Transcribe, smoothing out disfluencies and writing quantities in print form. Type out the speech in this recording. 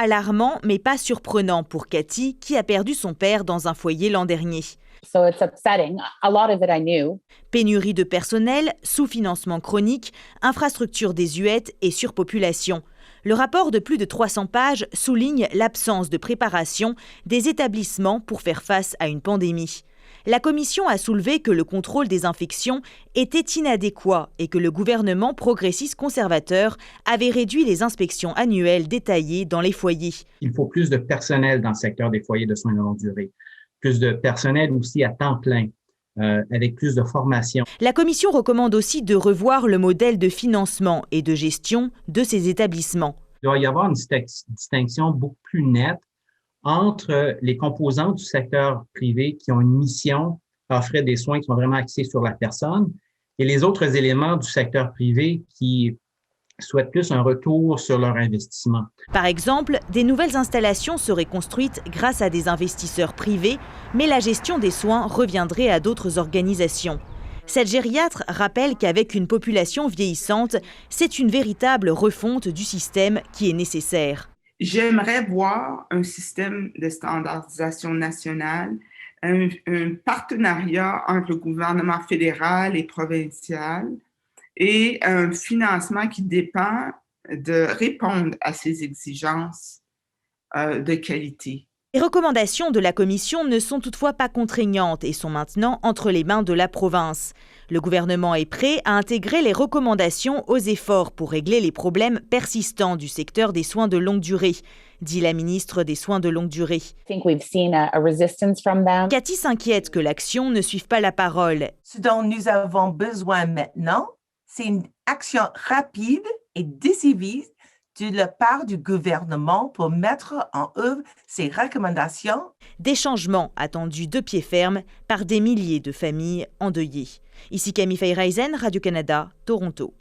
alarmant mais pas surprenant pour Cathy, qui a perdu son père dans un foyer l'an dernier. So it's upsetting. A lot of it I knew. Pénurie de personnel, sous-financement chronique, infrastructures désuètes et surpopulation. Le rapport de plus de 300 pages souligne l'absence de préparation des établissements pour faire face à une pandémie. La commission a soulevé que le contrôle des infections était inadéquat et que le gouvernement progressiste conservateur avait réduit les inspections annuelles détaillées dans les foyers. Il faut plus de personnel dans le secteur des foyers de soins de longue durée, plus de personnel aussi à temps plein, avec plus de formation. La commission recommande aussi de revoir le modèle de financement et de gestion de ces établissements. Il doit y avoir une distinction beaucoup plus nette entre les composantes du secteur privé qui ont une mission à offrir des soins qui sont vraiment axés sur la personne et les autres éléments du secteur privé qui souhaitent plus un retour sur leur investissement. Par exemple, des nouvelles installations seraient construites grâce à des investisseurs privés, mais la gestion des soins reviendrait à d'autres organisations. Cette gériatre rappelle qu'avec une population vieillissante, c'est une véritable refonte du système qui est nécessaire. J'aimerais voir un système de standardisation nationale, un partenariat entre le gouvernement fédéral et provincial et un financement qui dépend de répondre à ces exigences de qualité. Les recommandations de la Commission ne sont toutefois pas contraignantes et sont maintenant entre les mains de la province. Le gouvernement est prêt à intégrer les recommandations aux efforts pour régler les problèmes persistants du secteur des soins de longue durée, dit la ministre des Soins de longue durée. Cathy s'inquiète que l'action ne suive pas la parole. Ce dont nous avons besoin maintenant, c'est une action rapide et décisive de la part du gouvernement pour mettre en œuvre ces recommandations. Des changements attendus de pied ferme par des milliers de familles endeuillées. Ici Camille Feyreisen, Radio-Canada, Toronto.